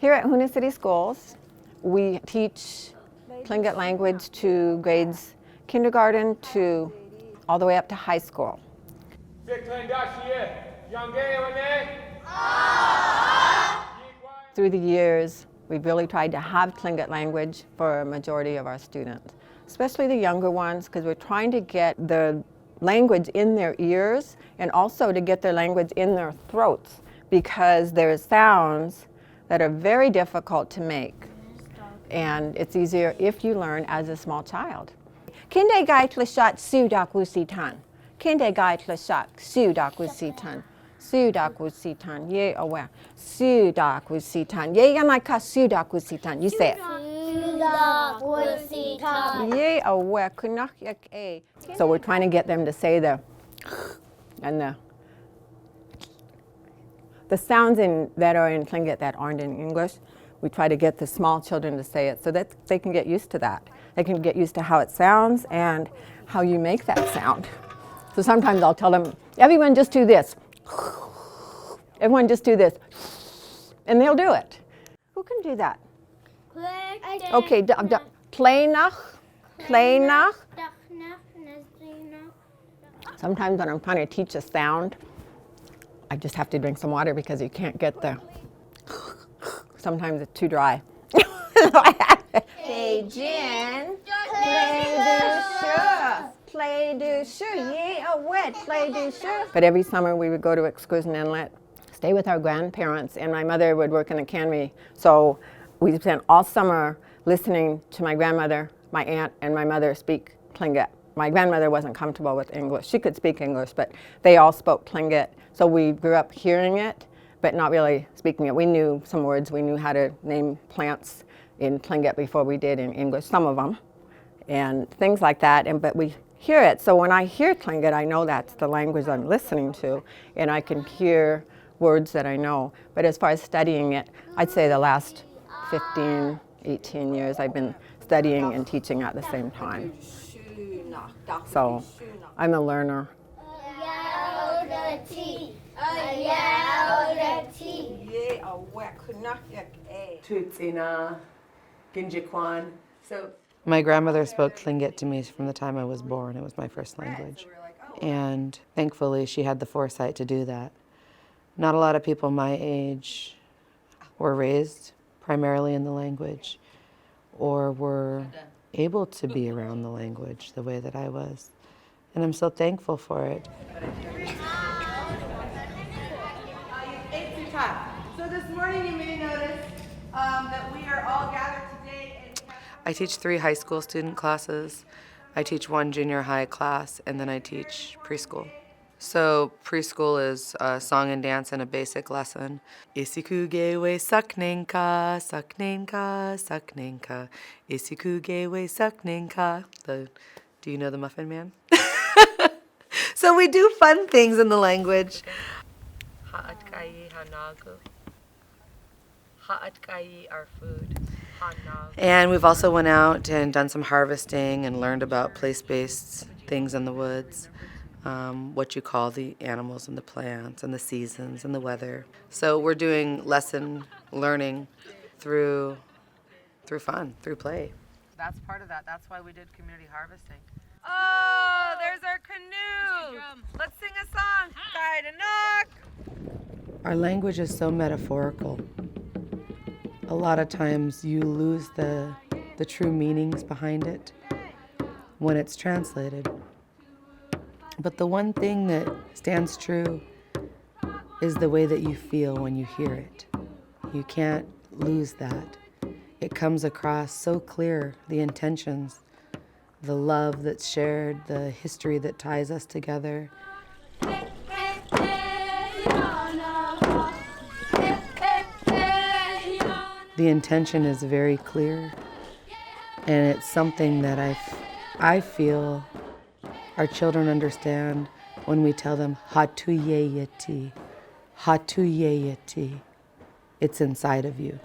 Here at Hoonah City Schools, we teach Tlingit language to grades kindergarten to all the way up to high school. Through the years, we've really tried to have Tlingit language for a majority of our students, especially the younger ones, because we're trying to get the language in their ears and also to get their language in their throats, because there's sounds that are very difficult to make, and it's easier if you learn as a small child. Kinde gai tlashat sudak wusitan. Kinde gai tlashat sudak wusitan. Sudak wusitan. Ye awa. Sudak wusitan. Ye yamaika sudak wusitan. You say it. Sudak wusitan. Ye awa kunak yak a. So we're trying to get them to say the and the sounds that are in Tlingit that aren't in English. We try to get the small children to say it so that they can get used to that. They can get used to how it sounds and how you make that sound. So sometimes I'll tell them, everyone just do this. Everyone just do this. And they'll do it. Who can do that? Okay, Tleinach. Tleinach. Sometimes when I'm trying to teach a sound, I just have to drink some water because you can't get the, sometimes it's too dry. Hey, Jen, play do sure, play do sure, yeah, wet, play do sure. But every summer we would go to Excursion Inlet, stay with our grandparents, and my mother would work in the cannery. So we spent all summer listening to my grandmother, my aunt, and my mother speak Tlingit. My grandmother wasn't comfortable with English. She could speak English, but they all spoke Tlingit. So we grew up hearing it, but not really speaking it. We knew some words. We knew how to name plants in Tlingit before we did in English, some of them, and things like that. But we hear it. So when I hear Tlingit, I know that's the language I'm listening to, and I can hear words that I know. But as far as studying it, I'd say the last 15, 18 years I've been studying and teaching at the same time. So I'm a learner. My grandmother spoke Tlingit to me from the time I was born. It was my first language. And thankfully she had the foresight to do that. Not a lot of people my age were raised primarily in the language or were able to be around the language the way that I was. And I'm so thankful for it. So this morning you may notice that we are all gathered today. I teach 3 high school student classes. I teach 1 junior high class, and then I teach preschool. So preschool is song and dance and a basic lesson. Isikugewe saknenka, saknenka, saknenka. Isikugewe saknenka. Do you know the Muffin Man? So we do fun things in the language. Ha'atkai hanagu. Ha'atkai our food. And we've also went out and done some harvesting and learned about place-based things in the woods. What you call the animals and the plants and the seasons and the weather. So we're doing lesson learning through fun, through play. That's part of that. That's why we did community harvesting. Oh, there's our canoe. Let's sing a song. Our language is so metaphorical. A lot of times you lose the true meanings behind it when it's translated. But the one thing that stands true is the way that you feel when you hear it. You can't lose that. It comes across so clear, the intentions, the love that's shared, the history that ties us together. The intention is very clear, and it's something that I feel our children understand when we tell them hatuyeyeti, hatuyeyeti. It's inside of you.